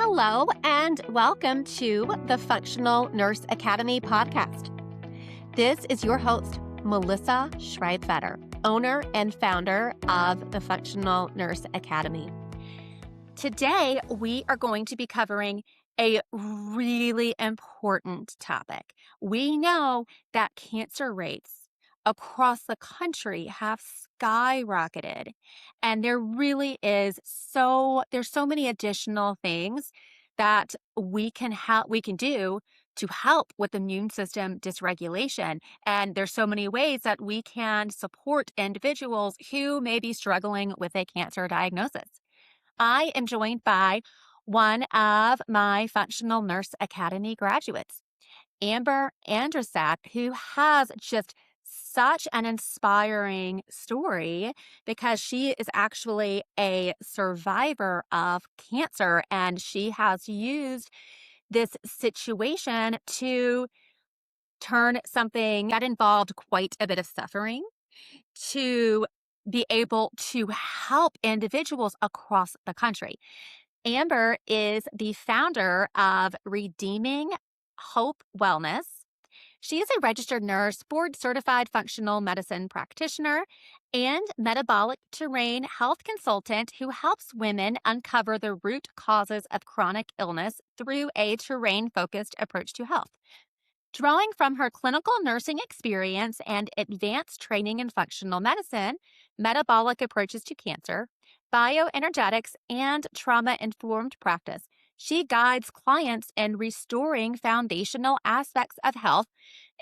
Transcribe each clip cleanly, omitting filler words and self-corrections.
Hello, and welcome to the Functional Nurse Academy podcast. This is your host, Melissa Schreibfetter, owner and founder of the Functional Nurse Academy. Today, we are going to be covering a really important topic. We know that cancer rates across the country have skyrocketed, and there's so many additional things that we can do to help with immune system dysregulation. And there's so many ways that we can support individuals who may be struggling with a cancer diagnosis. I am joined by one of my Functional Nurse Academy graduates, Amber Andrasek, who has just such an inspiring story because she is actually a survivor of cancer, and she has used this situation to turn something that involved quite a bit of suffering to be able to help individuals across the country. Amber is the founder of Redeeming Hope Wellness. She is a registered nurse, board certified functional medicine practitioner, and metabolic terrain health consultant who helps women uncover the root causes of chronic illness through a terrain focused approach to health. Drawing from her clinical nursing experience and advanced training in functional medicine, metabolic approaches to cancer, bioenergetics, and trauma informed practice, she guides clients in restoring foundational aspects of health,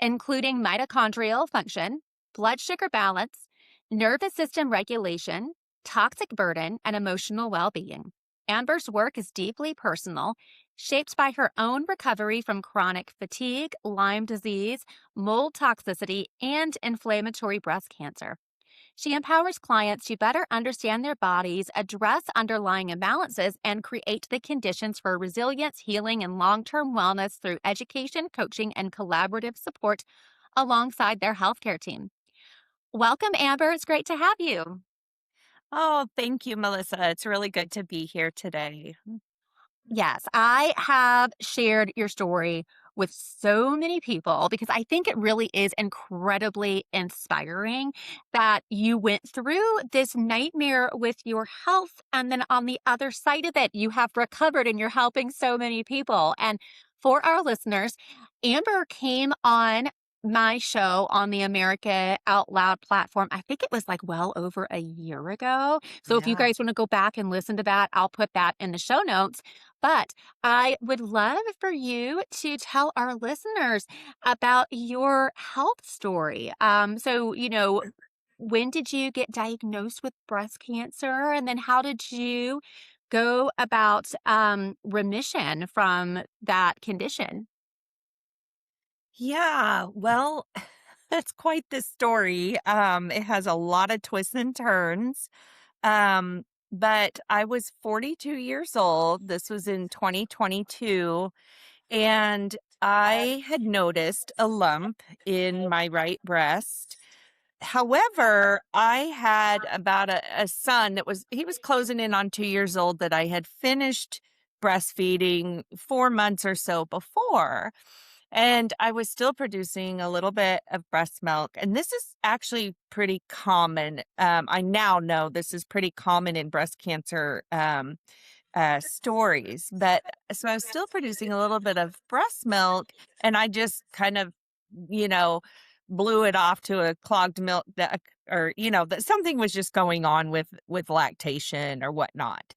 including mitochondrial function, blood sugar balance, nervous system regulation, toxic burden, and emotional well being. Amber's work is deeply personal, shaped by her own recovery from chronic fatigue, Lyme disease, mold toxicity, and inflammatory breast cancer. She empowers clients to better understand their bodies, address underlying imbalances, and create the conditions for resilience, healing, and long-term wellness through education, coaching, and collaborative support alongside their healthcare team. Welcome, Amber. It's great to have you. Oh, thank you, Melissa. It's really good to be here today. Yes, I have shared your story with so many people because I think it really is incredibly inspiring that you went through this nightmare with your health. And then on the other side of it, you have recovered and you're helping so many people. And for our listeners, Amber came on my show on the America Out Loud platform. I think it was like well over a year ago. So if you Yeah. guys want to go back and listen to that, I'll put that in the show notes. But I would love for you to tell our listeners about your health story. When did you get diagnosed with breast cancer? And then how did you go about remission from that condition? Yeah. Well, that's quite the story. It has a lot of twists and turns. But I was 42 years old. This was in 2022. And I had noticed a lump in my right breast. However, I had about a son he was closing in on 2 years old that I had finished breastfeeding 4 months or so before. And I was still producing a little bit of breast milk. And this is actually pretty common. I now know this is pretty common in breast cancer stories. But so I was still producing a little bit of breast milk, and I just kind of, you know, blew it off to a clogged milk duct, or that something was just going on with lactation or whatnot.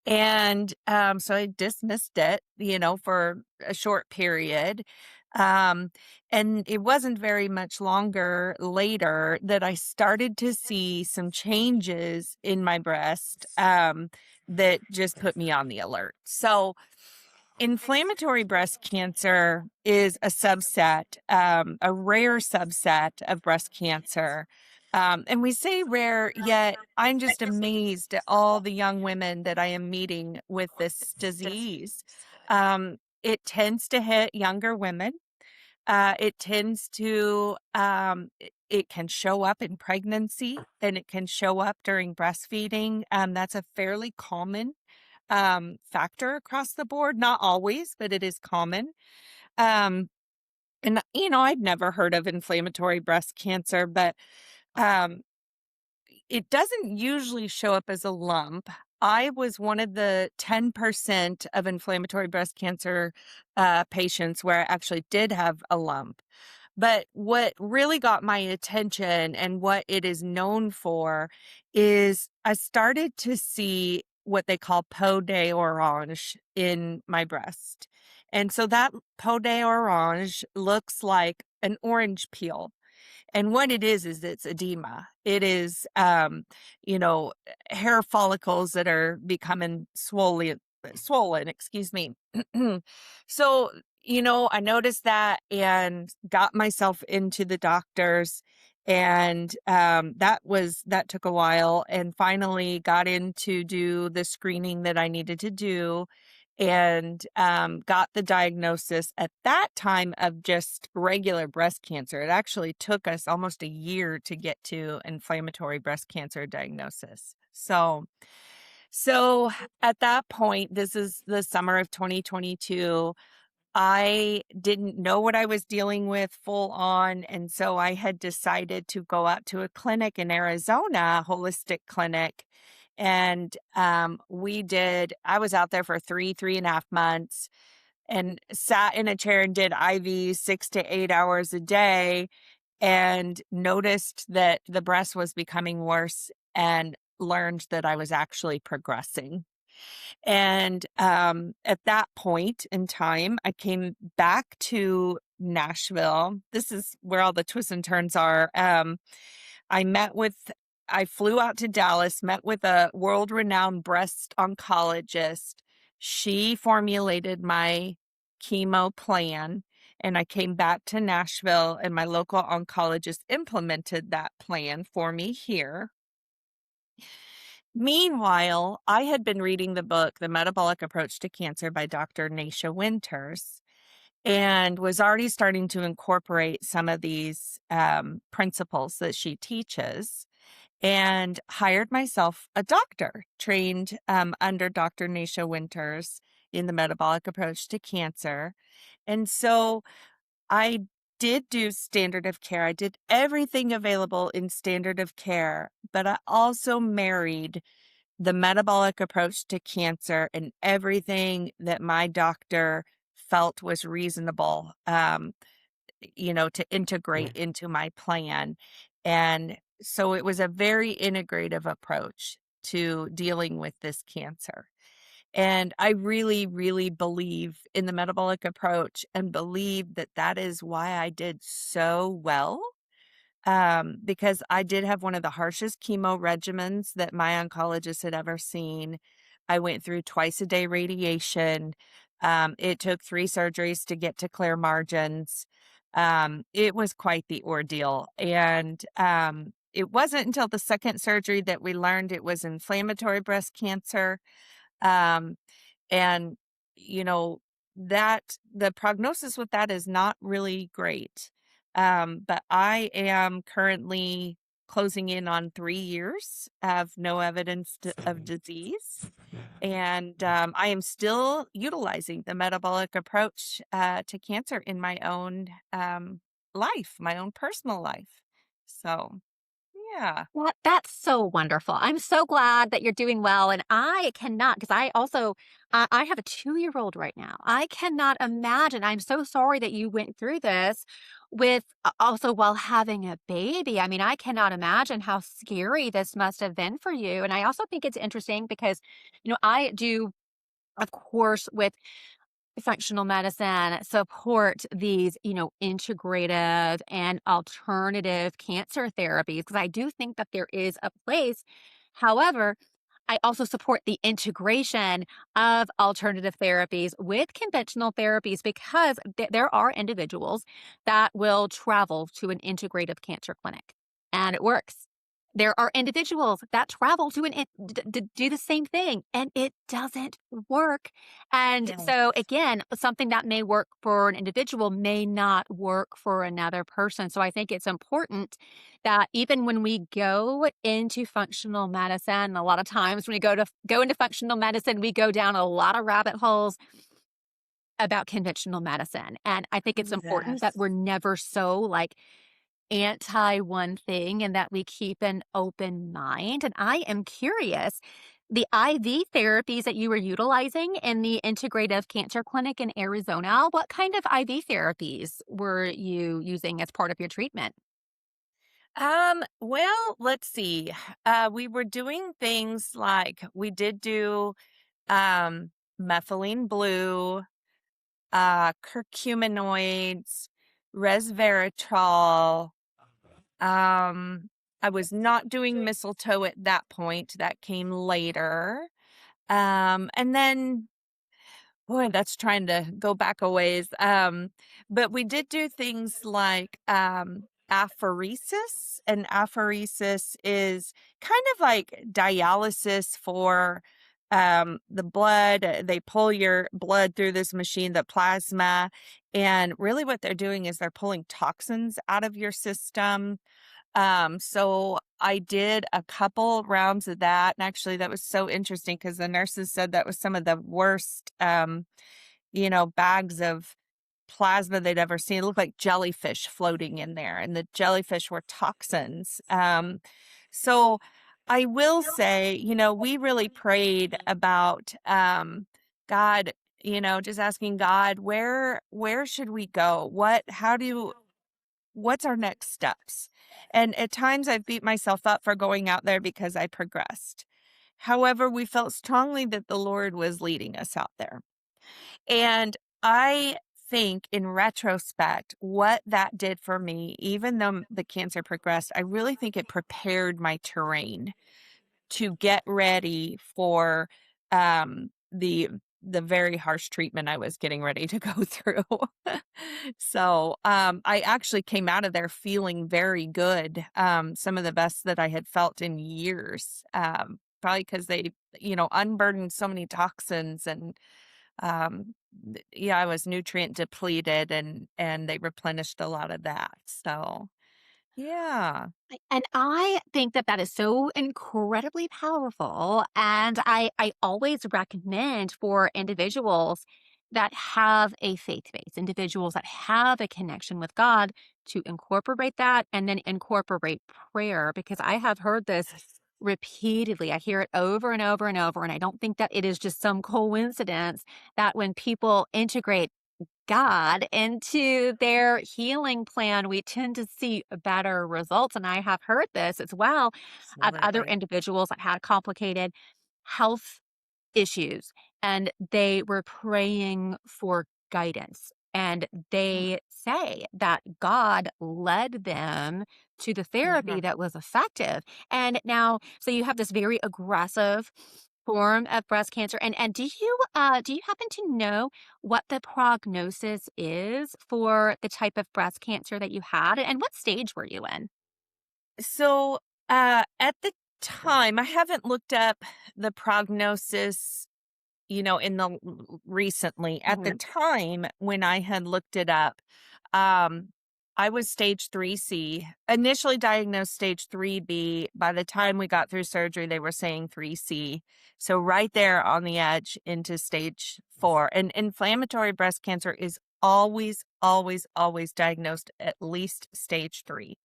And so I dismissed it, for a short period. Um, and it wasn't very much longer later that I started to see some changes in my breast that just put me on the alert. So, inflammatory breast cancer is a subset, a rare subset of breast cancer. And we say rare, yet I'm just amazed at all the young women that I am meeting with this disease. It tends to hit younger women. It tends to, it can show up in pregnancy, and it can show up during breastfeeding. That's a fairly common factor across the board. Not always, but it is common. Um, and I'd never heard of inflammatory breast cancer, but um, it doesn't usually show up as a lump. I was one of the 10% of inflammatory breast cancer patients where I actually did have a lump. But what really got my attention and what it is known for is I started to see what they call peau d'orange in my breast. And so that peau d'orange looks like an orange peel. And what it is it's edema. It is, you know, hair follicles that are becoming swollen, excuse me. So, I noticed that and got myself into the doctors. And that took a while, and finally got in to do the screening that I needed to do, and got the diagnosis at that time of just regular breast cancer. It actually took us almost a year to get to inflammatory breast cancer diagnosis. So at that point, this is the summer of 2022. I didn't know what I was dealing with full on. And so I had decided to go out to a clinic in Arizona, a holistic clinic. And I was out there for 3.5 months, and sat in a chair and did IVs 6 to 8 hours a day, and noticed that the breast was becoming worse, and learned that I was actually progressing. And at that point in time, I came back to Nashville. This is where all the twists and turns are. I met with, I flew out to Dallas, met with a world renowned breast oncologist. She formulated my chemo plan, and I came back to Nashville, and my local oncologist implemented that plan for me here. Meanwhile, I had been reading the book, The Metabolic Approach to Cancer by Dr. Nasha Winters, and was already starting to incorporate some of these principles that she teaches, and hired myself a doctor trained under Dr. Nasha Winters in the metabolic approach to cancer. And so I did do standard of care. I did everything available in standard of care, but I also married the metabolic approach to cancer and everything that my doctor felt was reasonable, to integrate into my plan. And so it was a very integrative approach to dealing with this cancer. And I really, really believe in the metabolic approach, and believe that that is why I did so well, because I did have one of the harshest chemo regimens that my oncologist had ever seen. I went through twice a day radiation. It took 3 surgeries to get to clear margins. It was quite the ordeal. And it wasn't until the second surgery that we learned it was inflammatory breast cancer. Um, and, you know, that the prognosis with that is not really great. But I am currently closing in on 3 years of no evidence of disease. And I am still utilizing the metabolic approach to cancer in my own life, my own personal life. So, yeah. That's so wonderful. I'm so glad that you're doing well. And I cannot, because I have a 2-year-old right now. I cannot imagine. I'm so sorry that you went through this with also while having a baby. I mean, I cannot imagine how scary this must have been for you. And I also think it's interesting because, I do, of course, with functional medicine support these, integrative and alternative cancer therapies because I do think that there is a place. However, I also support the integration of alternative therapies with conventional therapies because there are individuals that will travel to an integrative cancer clinic and it works. there are individuals that travel to do the same thing, and it doesn't work. And so, Yes. again, something that may work for an individual may not work for another person. So, I think it's important that even when we go into functional medicine, a lot of times when we go into functional medicine, we go down a lot of rabbit holes about conventional medicine. And I think it's important that Yes. we're never so like anti one thing and that we keep an open mind. And I am curious, the IV therapies that you were utilizing in the integrative cancer clinic in Arizona, what kind of IV therapies were you using as part of your treatment? Well, let's see. We were doing things like we did do methylene blue, curcuminoids, resveratrol. Um, I was not doing mistletoe at that point. That came later. And then boy, that's trying to go back a ways. But we did do things like apheresis, and apheresis is kind of like dialysis for the blood. They pull your blood through this machine, the plasma, and really what they're doing is they're pulling toxins out of your system. So I did a couple rounds of that. And actually that was so interesting because the nurses said that was some of the worst, bags of plasma they'd ever seen. It looked like jellyfish floating in there, and the jellyfish were toxins. So I will say, we really prayed about, God, just asking God, where should we go? What's our next steps? And at times I've beat myself up for going out there because I progressed. However, we felt strongly that the Lord was leading us out there. And I think in retrospect, what that did for me, even though the cancer progressed, I really think it prepared my terrain to get ready for the very harsh treatment I was getting ready to go through. So I actually came out of there feeling very good. Some of the best that I had felt in years. Probably because they, unburdened so many toxins and yeah, I was nutrient depleted and they replenished a lot of that. So yeah. And I think that that is so incredibly powerful. And I always recommend for individuals that have a faith base, individuals that have a connection with God to incorporate that and then incorporate prayer because I have heard this Yes. repeatedly. I hear it over and over and over. And I don't think that it is just some coincidence that when people integrate God into their healing plan, we tend to see better results. And I have heard this as well of other Absolutely. individuals that had complicated health issues and they were praying for guidance. And they say that God led them to the therapy Mhm. that was effective. And now, so you have this very aggressive form of breast cancer. And do you happen to know what the prognosis is for the type of breast cancer that you had? And what stage were you in? So, at the time, I haven't looked up the prognosis, in the recently. At the Mhm. time when I had looked it up, um, I was stage 3C, initially diagnosed stage 3B. By the time we got through surgery, they were saying 3C. So right there on the edge into stage 4. And inflammatory breast cancer is always, always, always diagnosed at least stage 3.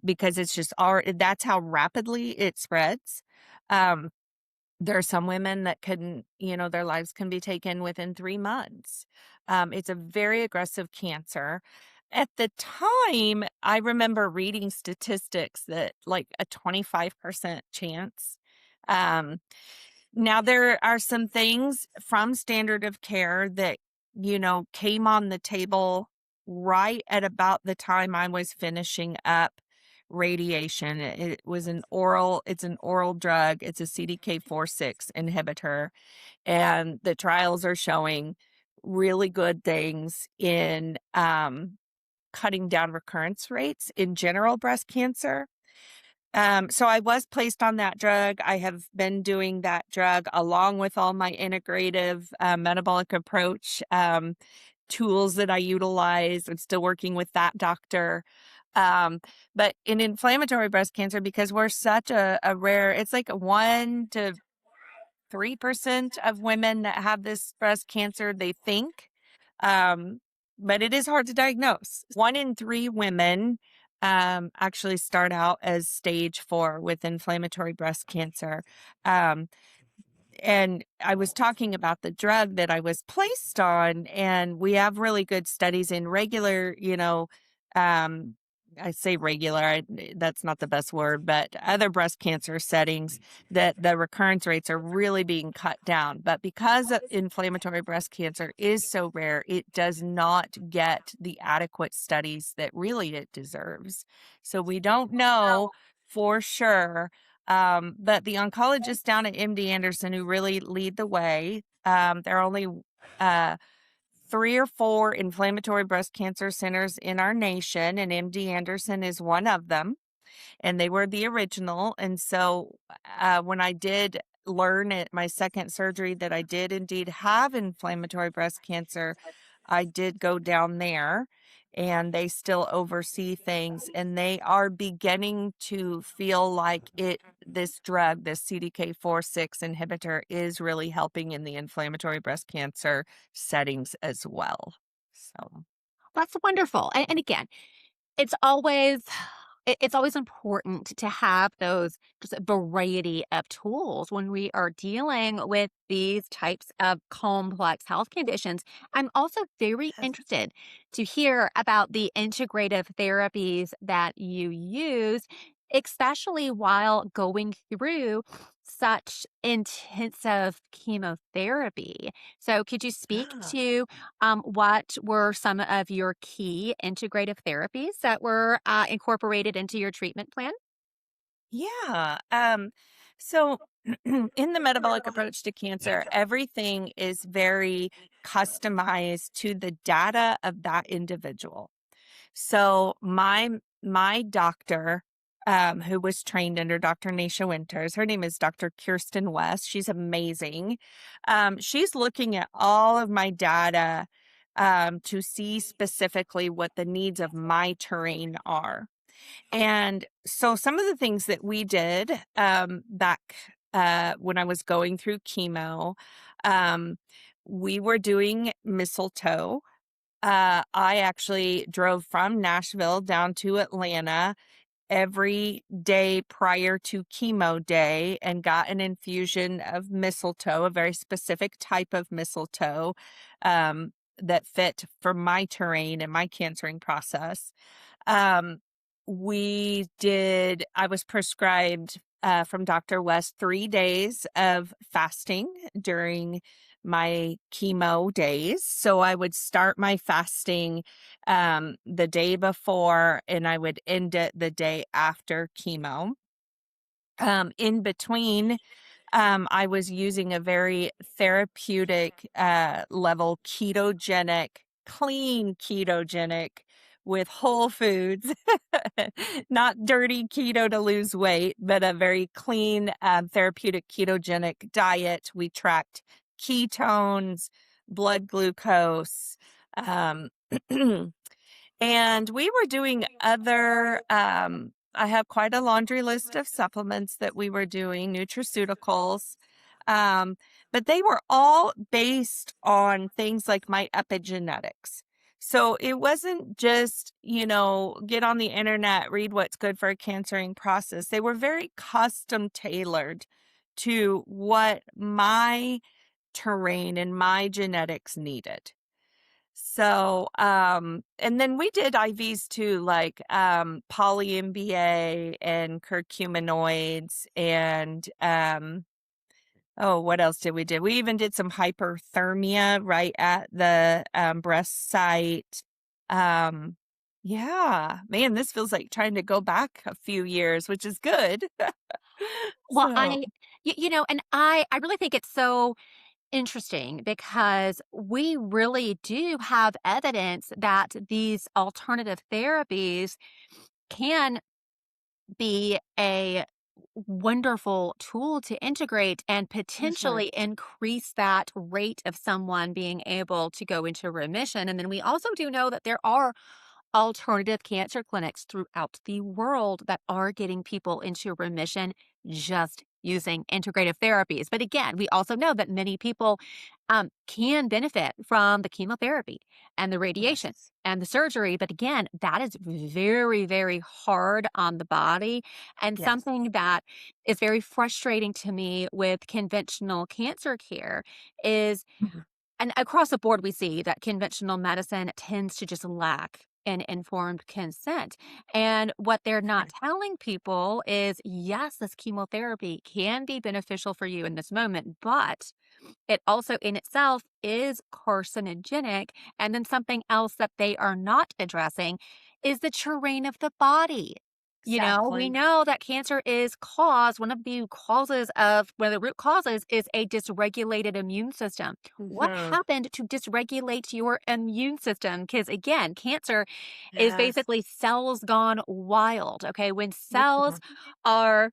Because it's just that's how rapidly it spreads. Um, there are some women that their lives can be taken within 3 months. It's a very aggressive cancer. At the time, I remember reading statistics that like a 25% chance. Um, Now there are some things from standard of care that, came on the table right at about the time I was finishing up radiation. It's an oral drug. It's a CDK4/6 inhibitor, and the trials are showing really good things in cutting down recurrence rates in general breast cancer. So I was placed on that drug. I have been doing that drug along with all my integrative metabolic approach tools that I utilize. I'm still working with that doctor. But in inflammatory breast cancer, because we're such a rare, it's like 1 to 3% of women that have this breast cancer, they think. Um, but it is hard to diagnose. 1 in 3 women actually start out as stage 4 with inflammatory breast cancer. Um, and I was talking about the drug that I was placed on, and we have really good studies in regular, um, I say regular, that's not the best word, but other breast cancer settings that the recurrence rates are really being cut down. But because inflammatory breast cancer is so rare, it does not get the adequate studies that really it deserves. So we don't know for sure, but the oncologists down at MD Anderson who really lead the way, there are only 3 or 4 inflammatory breast cancer centers in our nation, and MD Anderson is one of them, and they were the original. And so when I did learn at my second surgery that I did indeed have inflammatory breast cancer, I did go down there, and they still oversee things, and they are beginning to feel like this drug, this CDK4/6 inhibitor, is really helping in the inflammatory breast cancer settings as well. So, That's wonderful. And again, it's always it's always important to have those just a variety of tools when we are dealing with these types of complex health conditions. I'm also very yes. interested to hear about the integrative therapies that you use, especially while going through such intensive chemotherapy. So, could you speak Ah. to what were some of your key integrative therapies that were incorporated into your treatment plan? Yeah. So in the metabolic approach to cancer, everything is very customized to the data of that individual. So my doctor, who was trained under Dr. Nasha Winters, her name is Dr. Kirsten West. She's amazing. She's looking at all of my data to see specifically what the needs of my terrain are. And so some of the things that we did back when I was going through chemo, um, we were doing mistletoe. I actually drove from Nashville down to Atlanta every day prior to chemo day and got an infusion of mistletoe, a very specific type of mistletoe that fit for my terrain and my cancering process. Um, I was prescribed from Dr. West 3 days of fasting during my chemo days. So I would start my fasting the day before and I would end it the day after chemo. In between, I was using a very therapeutic level ketogenic, clean ketogenic with whole foods, not dirty keto to lose weight, but a very clean therapeutic ketogenic diet. We tracked ketones, blood glucose. Um, And we were doing other, I have quite a laundry list of supplements that we were doing, nutraceuticals. Um, but they were all based on things like my epigenetics. So it wasn't just, get on the internet, read what's good for a cancering process. They were very custom tailored to what my terrain and my genetics needed. So, and then we did IVs too, like poly MBA and curcuminoids and oh, what else did we do? We even did some hyperthermia right at the breast site. Um, yeah, man, this feels like trying to go back a few years, which is good. Well, So, and I really think it's so interesting because we really do have evidence that these alternative therapies can be a wonderful tool to integrate and Mhm. potentially increase that rate of someone being able to go into remission. And then we also do know that there are alternative cancer clinics throughout the world that are getting people into remission just using integrative therapies. But again, we also know that many people can benefit from the chemotherapy and the radiation Yes. and the surgery. But again, that is very, very hard on the body and Yes. something that is very frustrating to me with conventional cancer care is Mhm. and across the board, we see that conventional medicine tends to just lack in informed consent. And what they're not Right. telling people is yes, this chemotherapy can be beneficial for you in this moment, but it also in itself is carcinogenic. And then something else that they are not addressing is the terrain of the body. We Exactly. know that cancer is caused, one of the root causes is a dysregulated immune system. What Mhm. happened to dysregulate your immune system? Because again, cancer is Yes. basically cells gone wild. Okay. When cells Mhm. are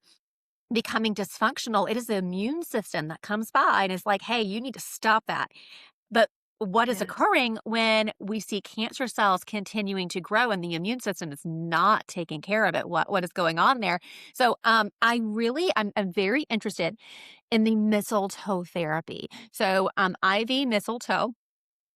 becoming dysfunctional, it is the immune system that comes by and is like, hey, you need to stop that. But what is Yes. occurring when we see cancer cells continuing to grow and the immune system is not taking care of it? What is going on there? So I'm very interested in the mistletoe therapy. So IV mistletoe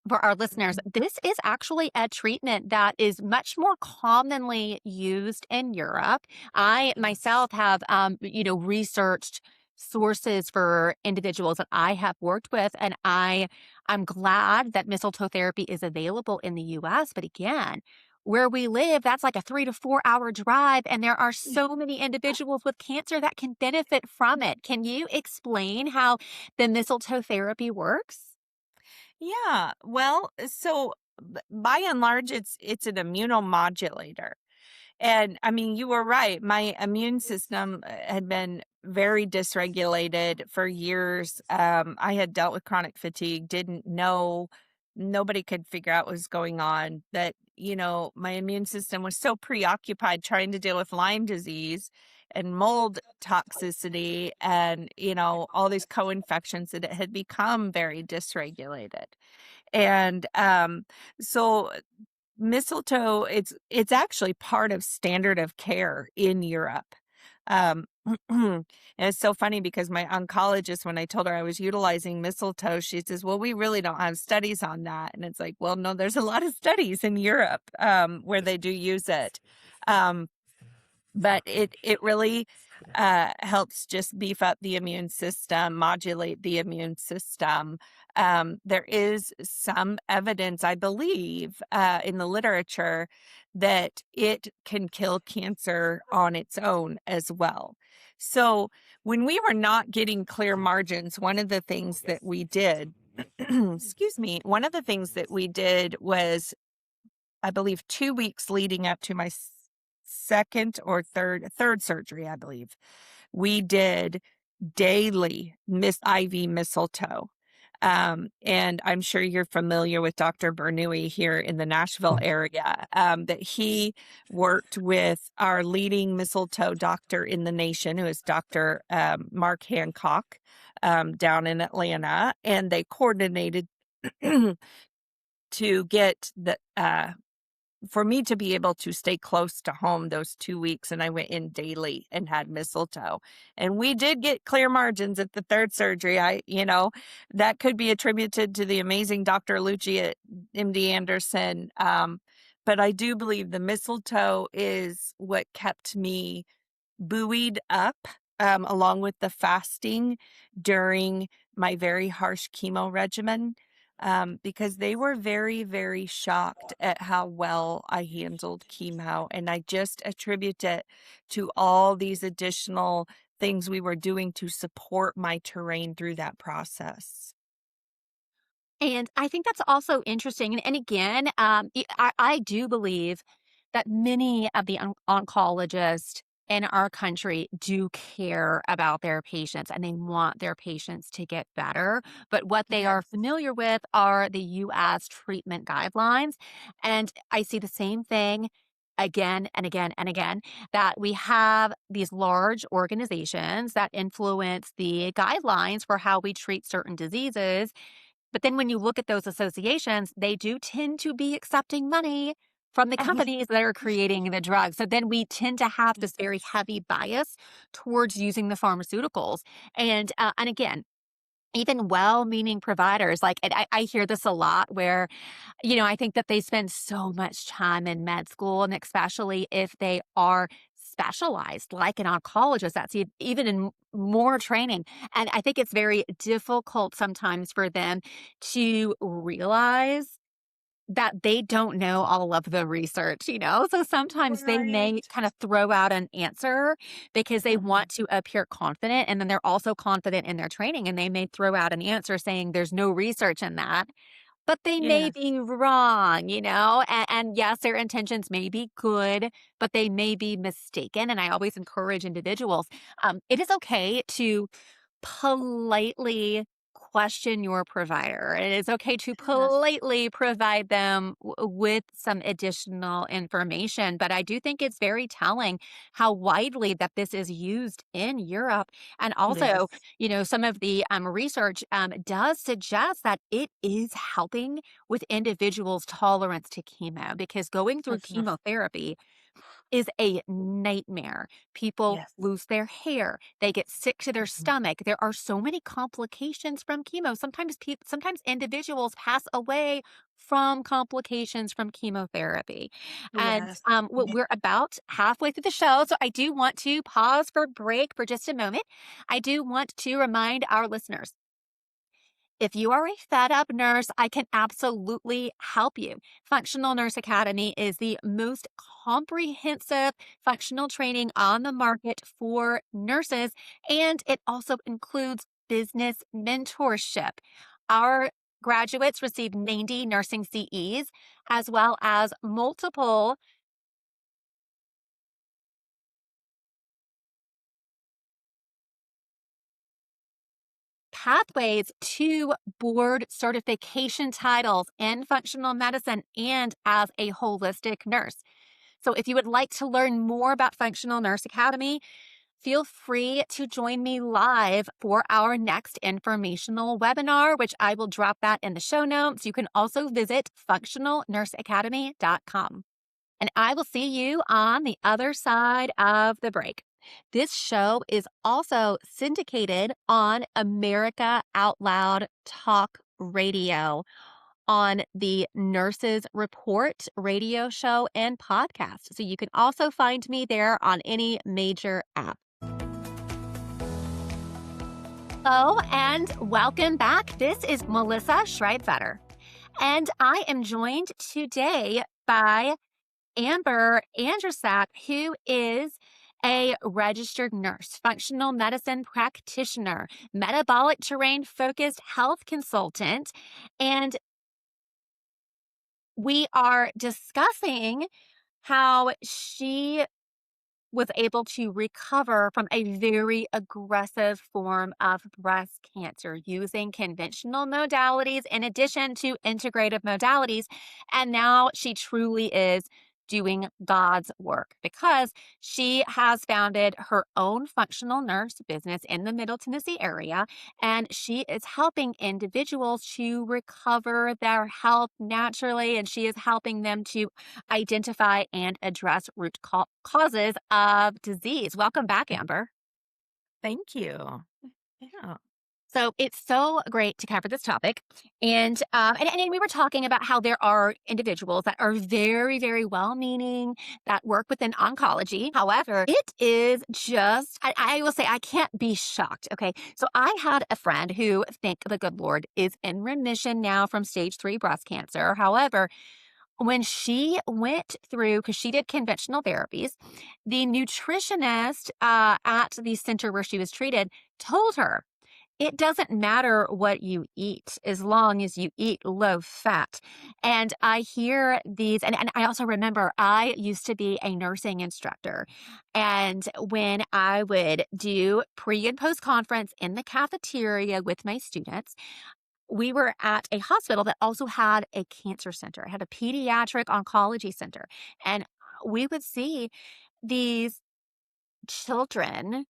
for our listeners, this is actually a treatment that is much more commonly used in Europe. I Yes. myself have, researched sources for individuals that I have worked with, and I'm glad that mistletoe therapy is available in the U.S. But again, where we live, that's like a 3 to 4 hour drive, and there are so many individuals with cancer that can benefit from it. Can you explain how the mistletoe therapy works? Yeah. Well, so by and large, it's an immunomodulator. And I mean, you were right. My immune system had been very dysregulated for years. I had dealt with chronic fatigue, didn't know, nobody could figure out what was going on. That, my immune system was so preoccupied trying to deal with Lyme disease and mold toxicity and, all these co infections that it had become very dysregulated. And so mistletoe, it's actually part of standard of care in Europe. And it's so funny because my oncologist, when I told her I was utilizing mistletoe, she says, "Well, we really don't have studies on that." And it's like, well, no, there's a lot of studies in Europe where they do use it. Um, but it really helps just beef up the immune system, modulate the immune system. There is some evidence, I believe, in the literature that it can kill cancer on its own as well. So when we were not getting clear margins, one of the things that we did, excuse me, one of the things that we did was I believe 2 weeks leading up to my second or third surgery, I believe. We did daily IV mistletoe. And I'm sure you're familiar with Dr. Bernoulli here in the Nashville area, that he worked with our leading mistletoe doctor in the nation, who is Dr. Mark Hancock, down in Atlanta, and they coordinated to get for me to be able to stay close to home those 2 weeks, and I went in daily and had mistletoe. And we did get clear margins at the third surgery. That could be attributed to the amazing Dr. Lucci at MD Anderson. But I do believe the mistletoe is what kept me buoyed up, along with the fasting during my very harsh chemo regimen, because they were very, very shocked at how well I handled chemo. And I just attribute it to all these additional things we were doing to support my terrain through that process. And I think that's also interesting. And again, I do believe that many of the oncologists in our country do care about their patients and they want their patients to get better. But what they are Yes. familiar with are the US treatment guidelines. And I see the same thing again and again and again that we have these large organizations that influence the guidelines for how we treat certain diseases. But then when you look at those associations, they do tend to be accepting money from the companies that are creating the drugs. So then we tend to have this very heavy bias towards using the pharmaceuticals. And again, even well-meaning providers, like, and I hear this a lot where, I think that they spend so much time in med school, and especially if they are specialized, like an oncologist, that's even in more training. And I think it's very difficult sometimes for them to realize that they don't know all of the research. So sometimes they may Right. kind of throw out an answer because they Mhm. want to appear confident, and then they're also confident in their training, and they may throw out an answer saying there's no research in that, but they may Yes. be wrong. And yes, their intentions may be good, but they may be mistaken. And I always encourage individuals, it is okay to politely question your provider. It is okay to Yes. politely provide them with some additional information. But I do think it's very telling how widely that this is used in Europe. And also, Yes. some of the research does suggest that it is helping with individuals' tolerance to chemo, because going through Mhm. chemotherapy is a nightmare. People Yes. lose their hair, they get sick to their Mhm. stomach. There are so many complications from chemo. Sometimes individuals pass away from complications from chemotherapy. And Yes. we're about halfway through the show, so I do want to pause for break for just a moment. I do want to remind our listeners, if you are a fed up nurse, I can absolutely help you. Functional Nurse Academy is the most comprehensive functional training on the market for nurses, and it also includes business mentorship. Our graduates receive 90 nursing CEs, as well as multiple pathways to board certification titles in functional medicine and as a holistic nurse. So, if you would like to learn more about Functional Nurse Academy, feel free to join me live for our next informational webinar, which I will drop that in the show notes. You can also visit functionalnurseacademy.com. And I will see you on the other side of the break. This show is also syndicated on America Out Loud Talk Radio, on the Nurses Report radio show and podcast. So you can also find me there on any major app. Hello and welcome back. This is Melissa Schreibfetter, and I am joined today by Amber Andrasek, who is a registered nurse, functional medicine practitioner, metabolic terrain focused health consultant. And we are discussing how she was able to recover from a very aggressive form of breast cancer using conventional modalities in addition to integrative modalities. And now she truly is doing God's work because she has founded her own functional nurse business in the Middle Tennessee area. And she is helping individuals to recover their health naturally. And she is helping them to identify and address root causes of disease. Welcome back, Amber. Thank you. Yeah. So it's so great to cover this topic. And we were talking about how there are individuals that are very, very well meaning that work within oncology. However, it is just, I will say, I can't be shocked. Okay. So I had a friend who, thank the good Lord, is in remission now from stage 3 breast cancer. However, when she went through, because she did conventional therapies, the nutritionist at the center where she was treated told her, it doesn't matter what you eat as long as you eat low fat. And I hear these, and I also remember I used to be a nursing instructor. And when I would do pre and post conference in the cafeteria with my students, we were at a hospital that also had a cancer center. It had a pediatric oncology center. And we would see these children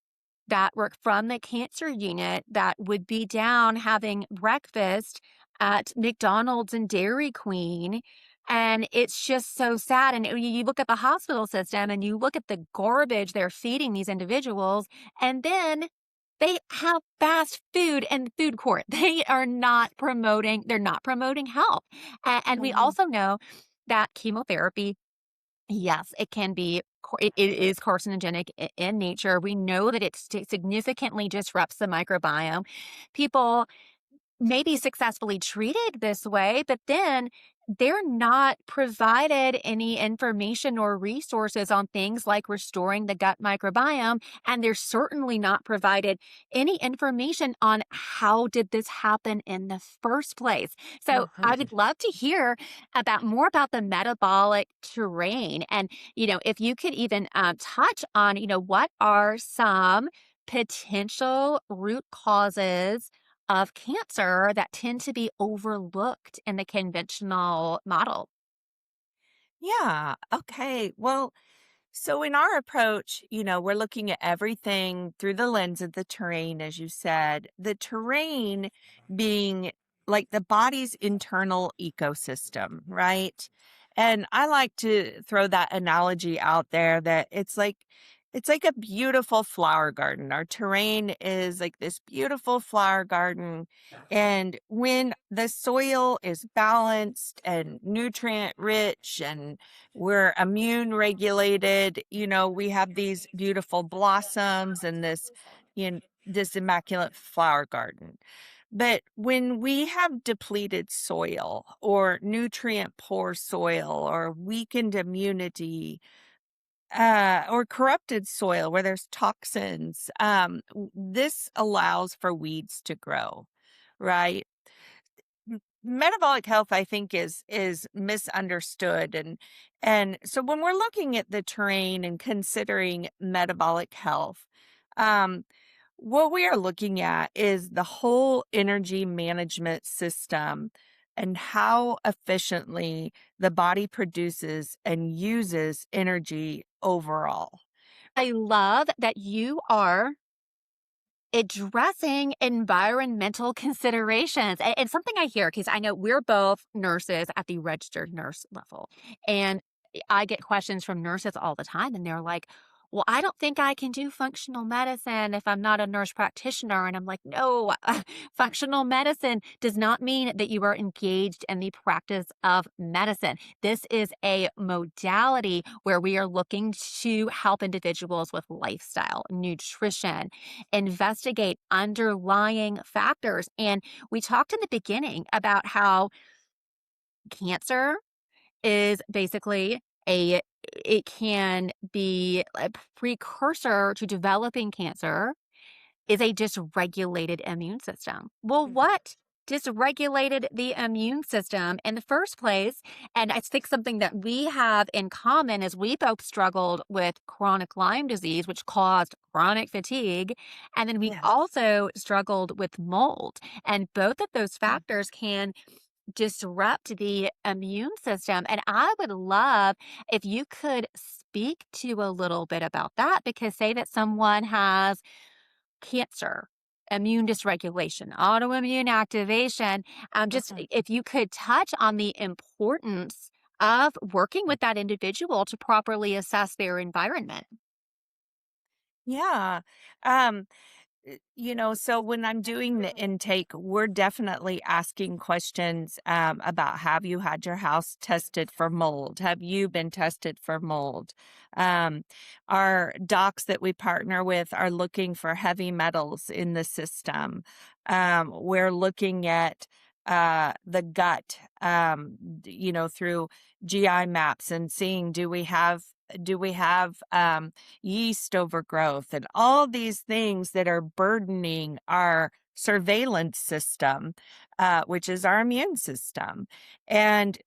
that were from the cancer unit that would be down having breakfast at McDonald's and Dairy Queen. And it's just so sad. And you look at the hospital system and you look at the garbage they're feeding these individuals, and then they have fast food in the food court. They're not promoting health. And we Mhm. also know that chemotherapy, yes, it can be it is carcinogenic in nature. We know that it significantly disrupts the microbiome. People may be successfully treated this way, but then they're not provided any information or resources on things like restoring the gut microbiome. And they're certainly not provided any information on how did this happen in the first place. So I would 100. love to hear about more about the metabolic terrain. And, if you could even touch on, what are some potential root causes of cancer that tend to be overlooked in the conventional model. Yeah. Okay. Well, so in our approach, we're looking at everything through the lens of the terrain, as you said, the terrain being like the body's internal ecosystem, right? And I like to throw that analogy out there that it's like a beautiful flower garden. Our terrain is like this beautiful flower garden. And when the soil is balanced and nutrient rich and we're immune regulated, we have these beautiful blossoms and this immaculate flower garden. But when we have depleted soil or nutrient poor soil or weakened immunity, or corrupted soil where there's toxins, this allows for weeds to grow, right? Metabolic health, I think, is misunderstood, and so when we're looking at the terrain and considering metabolic health, um what we are looking at is the whole energy management system and how efficiently the body produces and uses energy overall. I love that you are addressing environmental considerations. And something I hear, because I know we're both nurses at the registered nurse level. And I get questions from nurses all the time, and they're like, well, I don't think I can do functional medicine if I'm not a nurse practitioner. And I'm like, no, functional medicine does not mean that you are engaged in the practice of medicine. This is a modality where we are looking to help individuals with lifestyle, nutrition, investigate underlying factors. And we talked in the beginning about how cancer is basically a it can be a precursor to developing cancer is a dysregulated immune system. Well, Mhm. what dysregulated the immune system in the first place? And I think something that we have in common is we both struggled with chronic Lyme disease, which caused chronic fatigue. And then we Yes. also struggled with mold. And both of those Mhm. factors can disrupt the immune system. And I would love if you could speak to a little bit about that, because say that someone has cancer, immune dysregulation, autoimmune activation. Just Mhm. if you could touch on the importance of working with that individual to properly assess their environment. Yeah. So when I'm doing the intake, we're definitely asking questions about, have you had your house tested for mold? Have you been tested for mold? Um, our docs that we partner with are looking for heavy metals in the system. We're looking at the gut, through GI maps and seeing, do we have yeast overgrowth and all these things that are burdening our surveillance system, which is our immune system. And,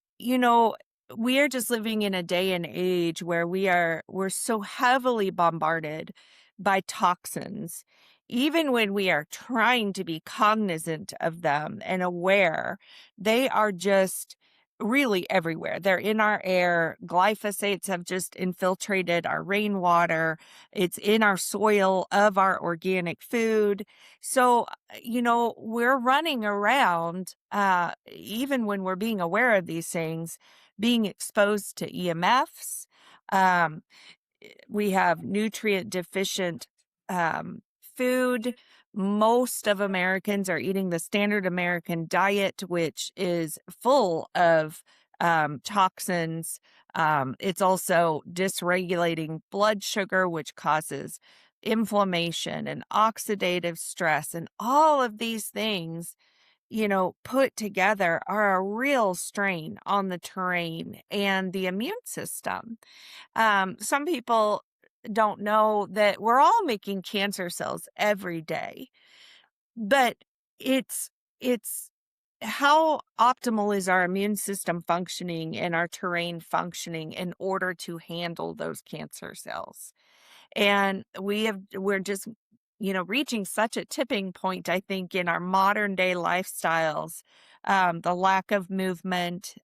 we are just living in a day and age where we're so heavily bombarded by toxins. Even when we are trying to be cognizant of them and aware, they are just really everywhere. They're in our air. Glyphosates have just infiltrated our rainwater. It's in our soil of our organic food. So, we're running around, even when we're being aware of these things, being exposed to EMFs. Um, we have nutrient deficient food. Most of Americans are eating the standard American diet, which is full of toxins. It's also dysregulating blood sugar, which causes inflammation and oxidative stress. And all of these things, put together are a real strain on the terrain and the immune system. Some people don't know that we're all making cancer cells every day, but it's how optimal is our immune system functioning and our terrain functioning in order to handle those cancer cells. And we're just, reaching such a tipping point, I think, in our modern day lifestyles. The lack of movement,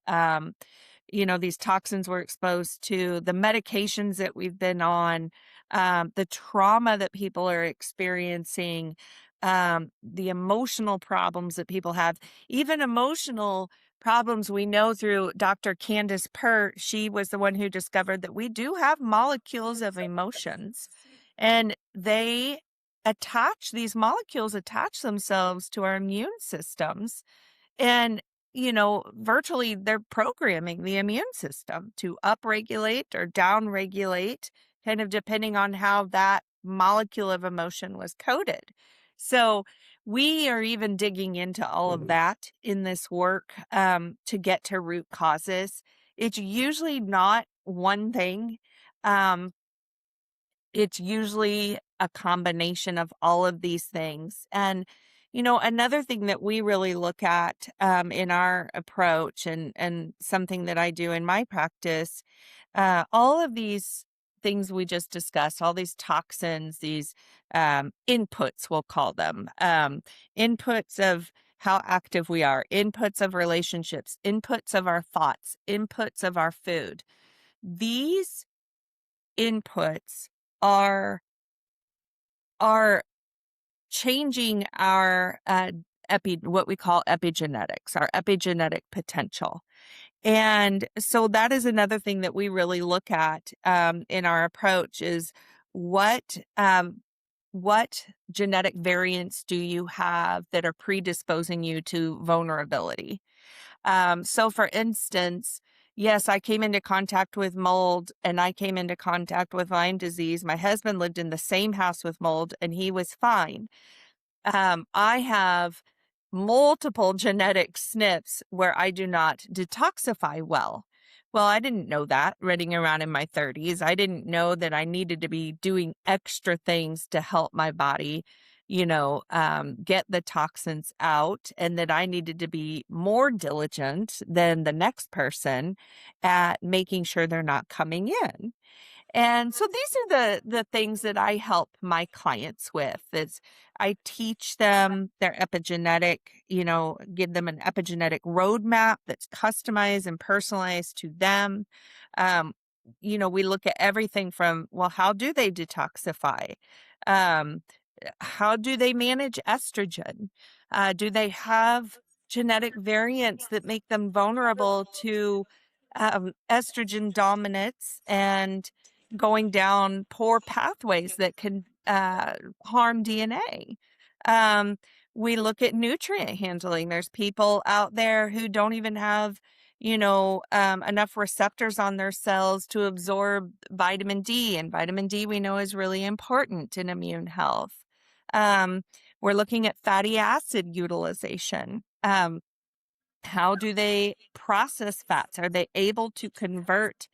these toxins we're exposed to, the medications that we've been on, the trauma that people are experiencing, the emotional problems that people have, even emotional problems. We know through Dr. Candace Pert, she was the one who discovered that we do have molecules of emotions, and these molecules attach themselves to our immune systems. And, virtually they're programming the immune system to upregulate or downregulate, kind of depending on how that molecule of emotion was coded. So we are even digging into all of that in this work to get to root causes. It's usually not one thing. Um, it's usually a combination of all of these things. And, another thing that we really look at in our approach, and something that I do in my practice, all of these things we just discussed, all these toxins, these inputs, we'll call them, inputs of how active we are, inputs of relationships, inputs of our thoughts, inputs of our food. These inputs are are changing our what we call epigenetics, our epigenetic potential. And so that is another thing that we really look at in our approach is what genetic variants do you have that are predisposing you to vulnerability? So for instance, yes, I came into contact with mold and I came into contact with Lyme disease. My husband lived in the same house with mold and he was fine. I have multiple genetic SNPs where I do not detoxify well. Well, I didn't know that running around in my 30s. I didn't know that I needed to be doing extra things to help my body, get the toxins out, and that I needed to be more diligent than the next person at making sure they're not coming in. And so these are the things that I help my clients with is I teach them their epigenetic, give them an epigenetic roadmap that's customized and personalized to them. Um, we look at everything from, well, how do they detoxify? Um, how do they manage estrogen? Do they have genetic variants that make them vulnerable to estrogen dominance and going down poor pathways that can harm DNA? Um, we look at nutrient handling. There's people out there who don't even have, enough receptors on their cells to absorb vitamin D. And vitamin D we know is really important in immune health. Um, we're looking at fatty acid utilization. How do they process fats? Are they able to convert,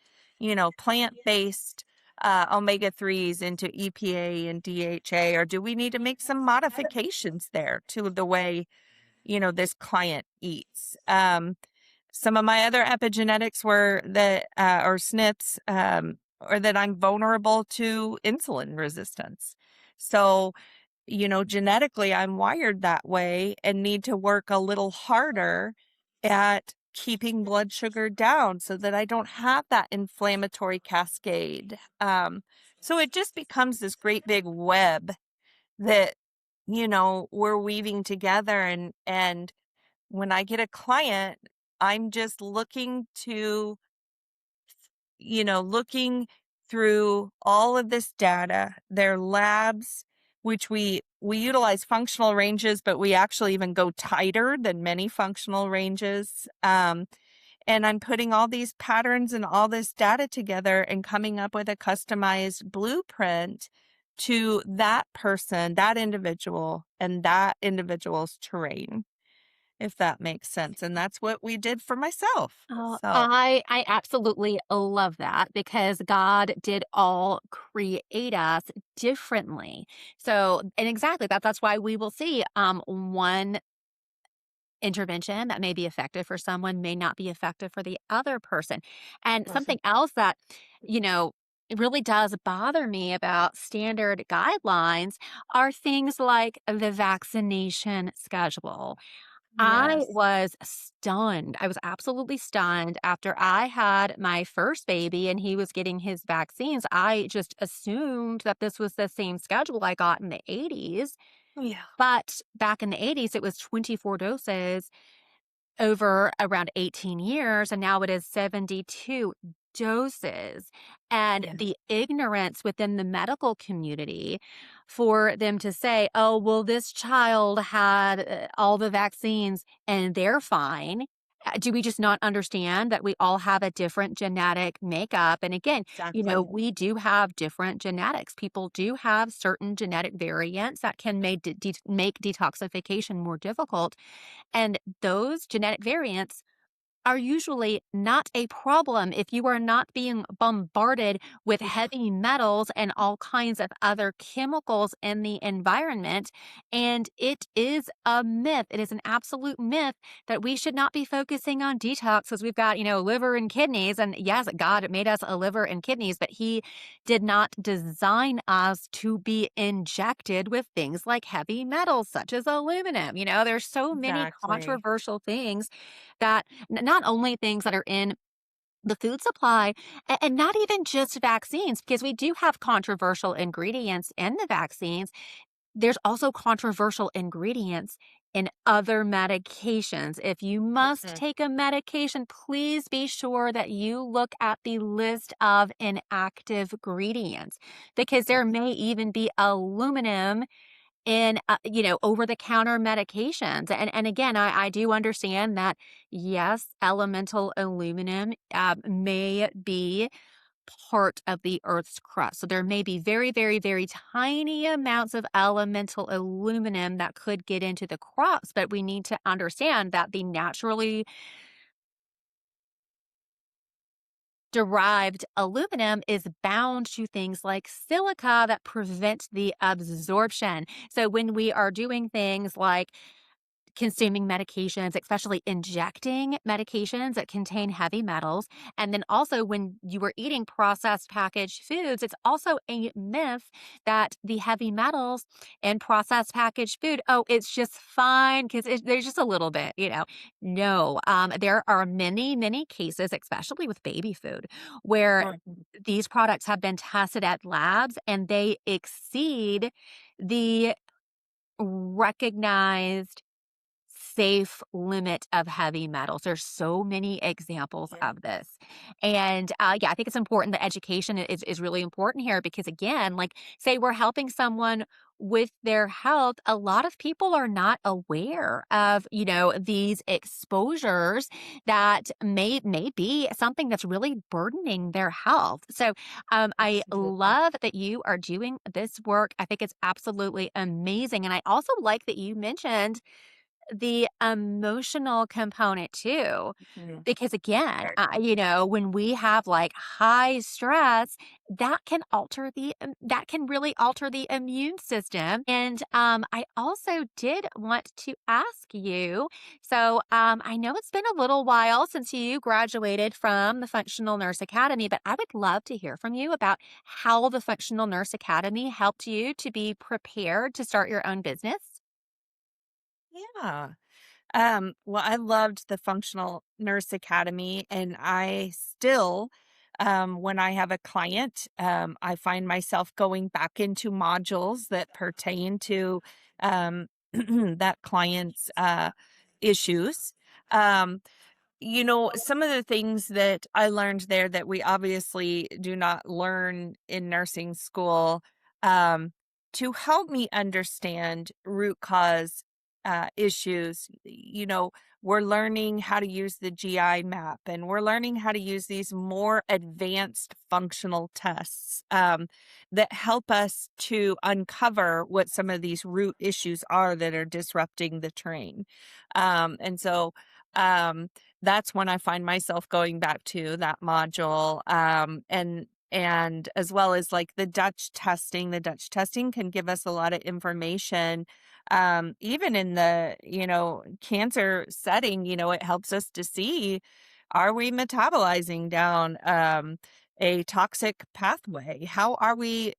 plant-based omega-3s into EPA and DHA, or do we need to make some modifications there to the way, this client eats? Some of my other epigenetics were that, or SNPs, or that I'm vulnerable to insulin resistance. So, genetically, I'm wired that way and need to work a little harder at keeping blood sugar down so that I don't have that inflammatory cascade. So it just becomes this great big web that, we're weaving together. And when I get a client, I'm just looking through all of this data, their labs, which we utilize functional ranges, but we actually even go tighter than many functional ranges. And I'm putting all these patterns and all this data together and coming up with a customized blueprint to that person, that individual, and that individual's terrain, if that makes sense. And that's what we did for myself. Oh, So, I absolutely love that because God did all create us differently. So, and exactly that's why we will see one intervention that may be effective for someone may not be effective for the other person. And right. something else that, you know, it really does bother me about standard guidelines are things like the vaccination schedule. I Yes. was stunned. I was absolutely stunned after I had my first baby and he was getting his vaccines. I just assumed that this was the same schedule I got in the 80s. Yeah. But back in the 80s, it was 24 doses over around 18 years, and now it is 72 doses. And Yes. the ignorance within the medical community for them to say, oh, well, this child had all the vaccines and they're fine. Do we just not understand that we all have a different genetic makeup? And again, Exactly. we do have different genetics. People do have certain genetic variants that can make detoxification more difficult. And those genetic variants are usually not a problem if you are not being bombarded with Yeah. heavy metals and all kinds of other chemicals in the environment. And it is a myth. It is an absolute myth that we should not be focusing on detox because we've got, liver and kidneys. And yes, God made us a liver and kidneys, but He did not design us to be injected with things like heavy metals, such as aluminum. There's so many Exactly. controversial things that not only things that are in the food supply and not even just vaccines, because we do have controversial ingredients in the vaccines. There's also controversial ingredients in other medications. If you must Mhm. take a medication, please be sure that you look at the list of inactive ingredients because there Yes. may even be aluminum in over the counter medications. And again, I do understand that yes, elemental aluminum may be part of the earth's crust, so there may be very, very, very tiny amounts of elemental aluminum that could get into the crops, but we need to understand that the naturally derived aluminum is bound to things like silica that prevent the absorption. So when we are doing things like consuming medications, especially injecting medications that contain heavy metals. And then also, when you are eating processed packaged foods, it's also a myth that the heavy metals in processed packaged food, oh, it's just fine because there's just a little bit, No, there are many, many cases, especially with baby food, where Mhm. these products have been tested at labs and they exceed the recognized safe limit of heavy metals. There's so many examples Yeah. of this. And yeah, I think it's important that education is really important here because, again, like say we're helping someone with their health, a lot of people are not aware of, these exposures that may be something that's really burdening their health. So I Absolutely. love that you are doing this work. I think it's absolutely amazing. And I also like that you mentioned the emotional component too. Mhm. Because again, Very much. when we have like high stress, that can really alter the immune system. And I also did want to ask you. So I know it's been a little while since you graduated from the Functional Nurse Academy, but I would love to hear from you about how the Functional Nurse Academy helped you to be prepared to start your own business. Yeah. Well, I loved the Functional Nurse Academy, and I still, when I have a client, I find myself going back into modules that pertain to that client's issues. Um, some of the things that I learned there that we obviously do not learn in nursing school, um, to help me understand root cause issues. We're learning how to use the GI map, and we're learning how to use these more advanced functional tests that help us to uncover what some of these root issues are that are disrupting the train. And so, um, that's when I find myself going back to that module, and as well as like the Dutch testing. The Dutch testing can give us a lot of information, even in the cancer setting. It helps us to see, are we metabolizing down a toxic pathway? How are we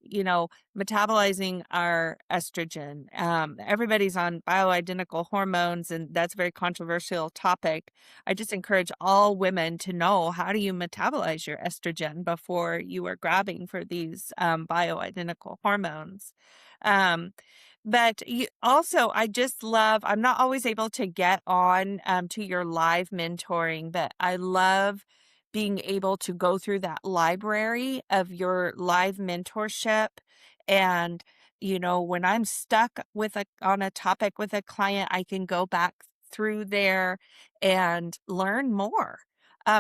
metabolizing our estrogen? Everybody's on bioidentical hormones, and that's a very controversial topic. I just encourage all women to know, how do you metabolize your estrogen before you are grabbing for these bioidentical hormones. Um, but I just love, I'm not always able to get on to your live mentoring, but I love being able to go through that library of your live mentorship. And, when I'm stuck on a topic with a client, I can go back through there and learn more.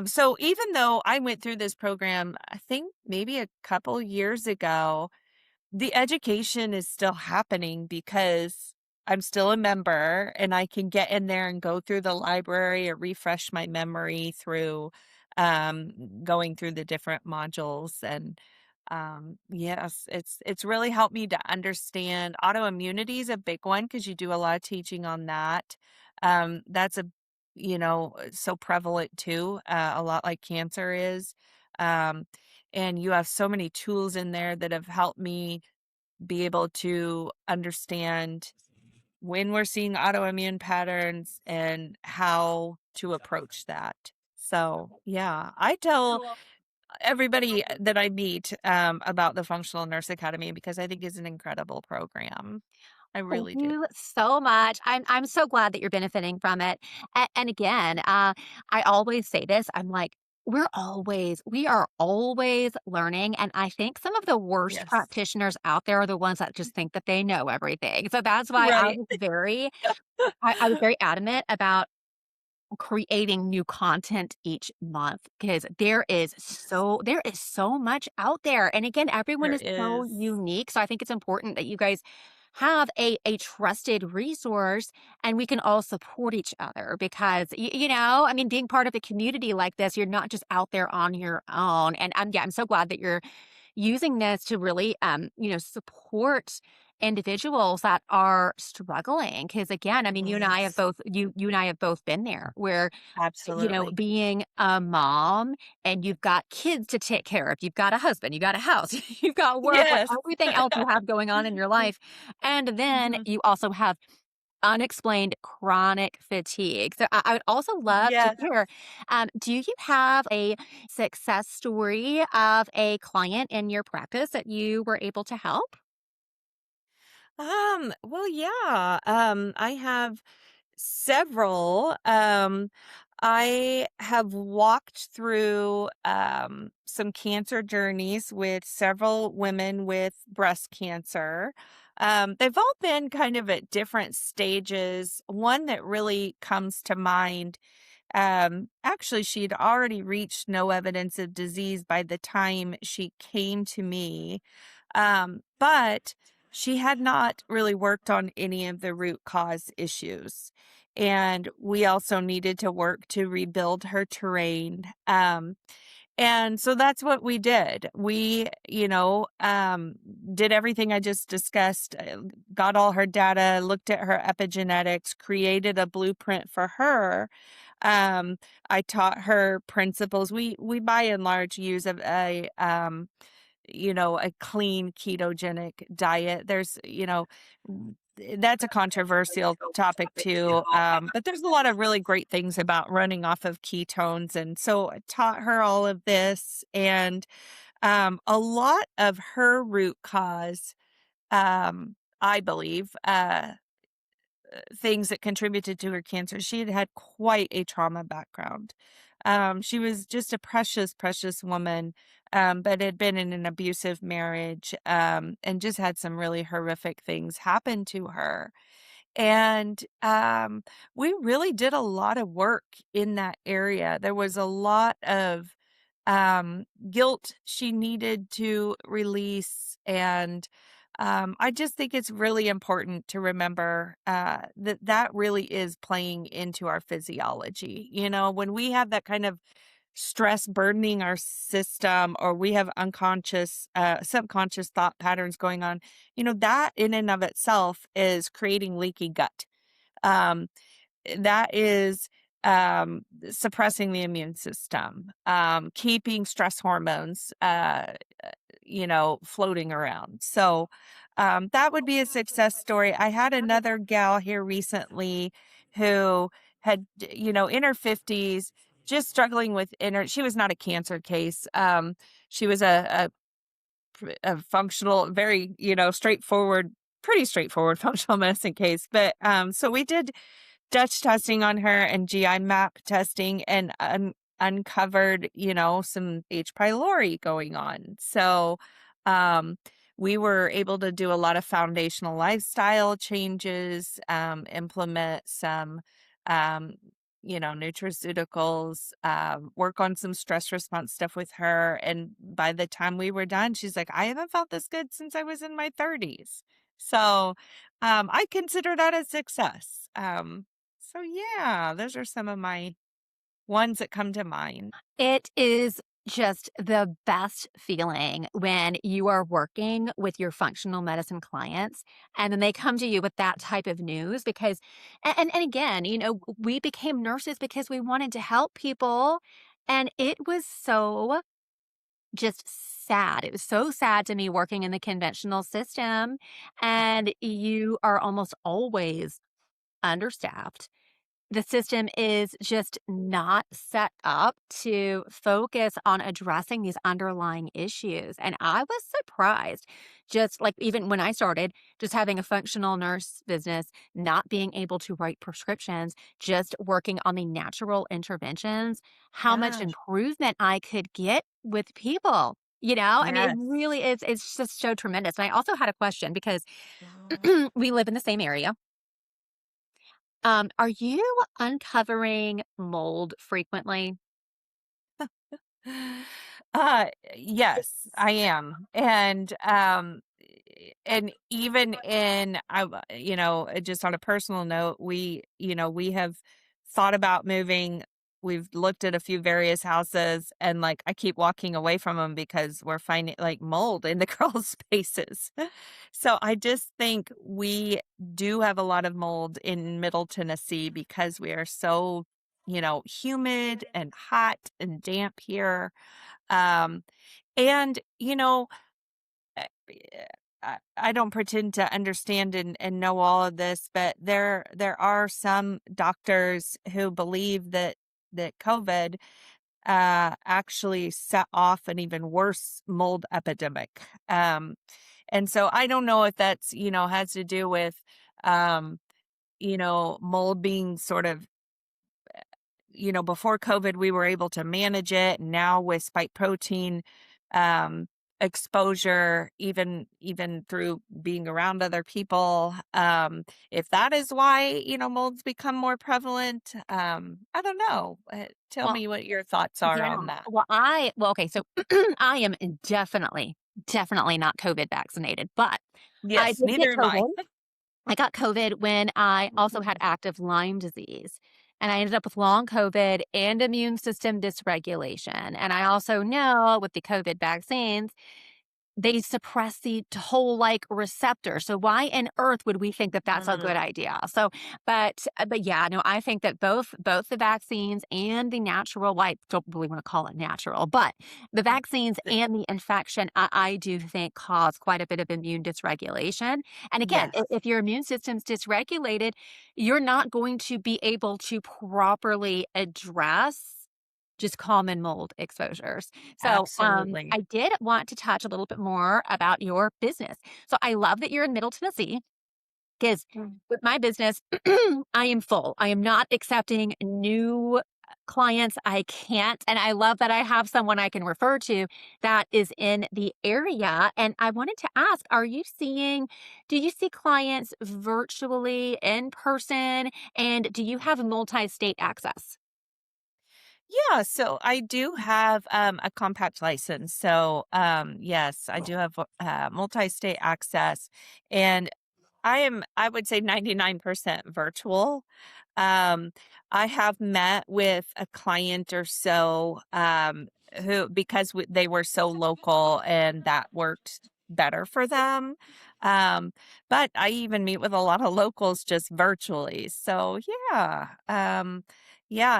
So even though I went through this program, I think maybe a couple years ago, the education is still happening because I'm still a member, and I can get in there and go through the library or refresh my memory through um, going through the different modules. And yes, it's really helped me to understand autoimmunity is a big one because you do a lot of teaching on that. That's so prevalent too, a lot like cancer is. Um, and you have so many tools in there that have helped me be able to understand when we're seeing autoimmune patterns and how to approach that. So, yeah, I tell everybody that I meet about the Functional Nurse Academy because I think it's an incredible program. I Thank really do. you so much. I'm so glad that you're benefiting from it. And again, I always say this. I'm like, we are always learning. And I think some of the worst Yes. practitioners out there are the ones that just think that they know everything. So that's why Right. I was very adamant about creating new content each month because there is so much out there. And again, everyone There is so is. unique. So I think it's important that you guys have a trusted resource and we can all support each other because I mean, being part of a community like this, you're not just out there on your own. And I'm so glad that you're using this to really, support individuals that are struggling. Because again, I mean, Yes. you and I have both been there where, Absolutely. being a mom and you've got kids to take care of, you've got a husband, you got a house, you've got work, like Yes. everything else you have going on in your life. And then Mhm. you also have unexplained chronic fatigue. So I would also love to Yes. hear, do you have a success story of a client in your practice that you were able to help? Well, yeah. I have several. I have walked through some cancer journeys with several women with breast cancer. They've all been kind of at different stages. One that really comes to mind, actually, she'd already reached no evidence of disease by the time she came to me. But she had not really worked on any of the root cause issues. And we also needed to work to rebuild her terrain. And so that's what we did. We, did everything I just discussed, got all her data, looked at her epigenetics, created a blueprint for her. I taught her principles. We by and large use a clean ketogenic diet. There's, that's a controversial topic too. But there's a lot of really great things about running off of ketones. And so I taught her all of this. And a lot of her root cause, I believe, things that contributed to her cancer. She had had quite a trauma background. She was just a precious, precious woman, but had been in an abusive marriage, and just had some really horrific things happen to her. And we really did a lot of work in that area. There was a lot of guilt she needed to release. And I just think it's really important to remember that that really is playing into our physiology. You know, when we have that kind of stress burdening our system, or we have unconscious, subconscious thought patterns going on, that in and of itself is creating leaky gut. Um, that is suppressing the immune system, keeping stress hormones, floating around. So that would be a success story. I had another gal here recently who had, in her 50s, just struggling with she was not a cancer case. She was a functional, very, pretty straightforward functional medicine case. But so we did Dutch testing on her and GI map testing, and uncovered, some H. pylori going on. So we were able to do a lot of foundational lifestyle changes, implement some, um, nutraceuticals, work on some stress response stuff with her. And by the time we were done, she's like, I haven't felt this good since I was in my 30s. So I consider that a success. So yeah, those are some of my ones that come to mind. It is just the best feeling when you are working with your functional medicine clients and then they come to you with that type of news because and again, we became nurses because we wanted to help people, and it was so just sad. It was so sad to me working in the conventional system, and you are almost always understaffed. The system is just not set up to focus on addressing these underlying issues. And I was surprised, just like even when I started, just having a functional nurse business, not being able to write prescriptions, just working on the natural interventions, how much Yeah. improvement I could get with people. I mean, it Yes. really is, it's just so tremendous. And I also had a question because we live in the same area. Are you uncovering mold frequently? Uh, yes, I am. And even in, just on a personal note, we have thought about moving. We've looked at a few various houses, and like I keep walking away from them because we're finding like mold in the crawl spaces. So I just think we do have a lot of mold in Middle Tennessee because we are so, humid and hot and damp here. Um, and, uh, I don't pretend to understand and know all of this, but there are some doctors who believe that COVID actually set off an even worse mold epidemic. And so I don't know if that's, has to do with, um, mold being sort of, before COVID, we were able to manage it. And now with spike protein exposure, even through being around other people, if that is why, molds become more prevalent, I don't know. Tell Well, me what your thoughts are yeah. on that. Okay, so I am definitely not COVID vaccinated, but I Yes, did get neither am I. COVID. I got COVID when I also had active Lyme disease. And I ended up with long COVID and immune system dysregulation. And I also know with the COVID vaccines, they suppress the toll-like receptor. So why in earth would we think that that's a Mm, good idea? So, but yeah, no, I think that both the vaccines and the natural, well, I don't really want to call it natural, but the vaccines th- and the infection, I do think cause quite a bit of immune dysregulation. And again, yes, if your immune system's dysregulated, you're not going to be able to properly address just common mold exposures. So, absolutely. I did want to touch a little bit more about your business. So, I love that you're in Middle Tennessee because Mm. with my business, I am full. I am not accepting new clients. I can't. And I love that I have someone I can refer to that is in the area. And I wanted to ask, do you see clients virtually, in person? And do you have multi state access? Yeah, so I do have a compact license. So yes, I do have multi-state access, and I would say 99% virtual. Um, I have met with a client or so who, because they were so local and that worked better for them. Um, but I even meet with a lot of locals just virtually. So yeah,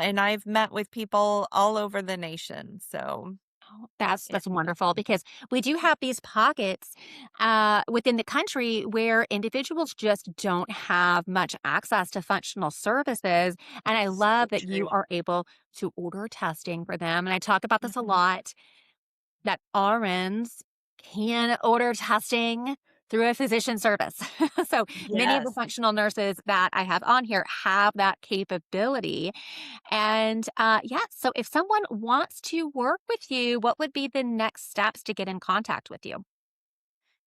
and I've met with people all over the nation. So Oh, it, that's wonderful because we do have these pockets within the country where individuals just don't have much access to functional services. And I so love that you true. are able to order testing for them. And I talk about this a Mhm. lot that RNs can order testing through a physician service. So many of the Yes. functional nurses that I have on here have that capability. And yeah, so if someone wants to work with you, what would be the next steps to get in contact with you?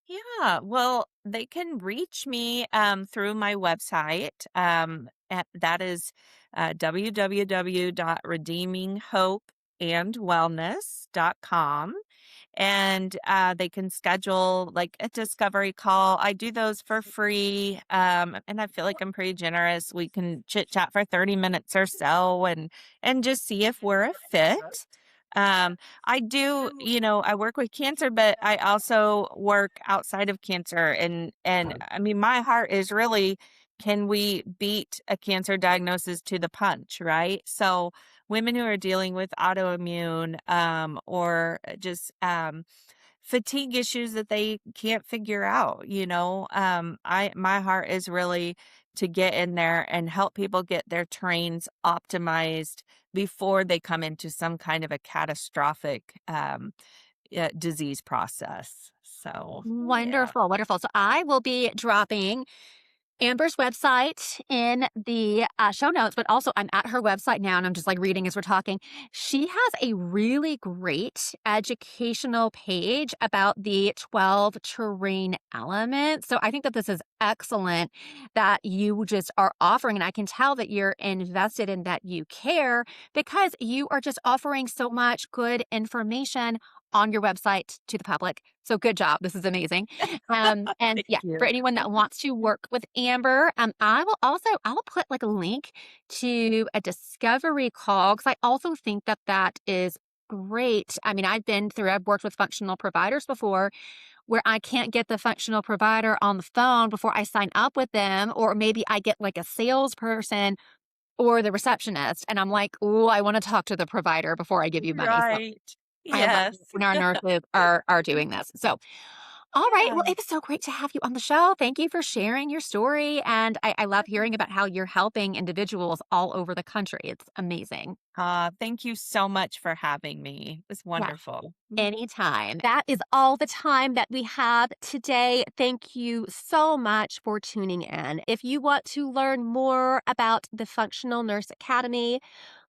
Yeah, well, they can reach me through my website. That is www.redeeminghopeandwellness.com. And they can schedule like a discovery call. I do those for free, and I feel like I'm pretty generous. We can chit chat for 30 minutes or so, and just see if we're a fit. Um, I do, I work with cancer, but I also work outside of cancer, and I mean, my heart is really, can we beat a cancer diagnosis to the punch, right? So women who are dealing with autoimmune or just fatigue issues that they can't figure out, I my heart is really to get in there and help people get their terrains optimized before they come into some kind of a catastrophic disease process. So yeah. Wonderful, wonderful. So I will be dropping Amber's website in the show notes, but also I'm at her website now and I'm just like reading as we're talking. She has a really great educational page about the 12 terrain elements. So I think that this is excellent that you just are offering. And I can tell that you're invested in that you care because you are just offering so much good information on your website to the public. So good job. This is amazing. And Thank yeah, for you. anyone that wants to work with Amber, I'll put like a link to a discovery call because I also think that that is great. I mean, I've worked with functional providers before where I can't get the functional provider on the phone before I sign up with them, or maybe I get like a salesperson or the receptionist, and I'm like, oh, I want to talk to the provider before I give you money. So Right. I love Yes. when our nurses are doing this. So all right. Yeah. Well, it was so great to have you on the show. Thank you for sharing your story. And I love hearing about how you're helping individuals all over the country. It's amazing. Thank you so much for having me. It was Yeah. wonderful. Anytime. That is all the time that we have today. Thank you so much for tuning in. If you want to learn more about the Functional Nurse Academy,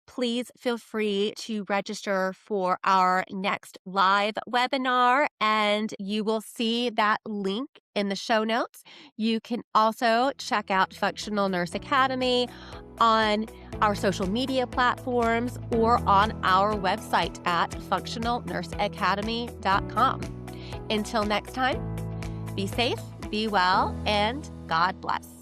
please feel free to register for our next live webinar, and you will see that link in the show notes. You can also check out Functional Nurse Academy on our social media platforms or on our website at functionalnurseacademy.com. Until next time, be safe, be well, and God bless.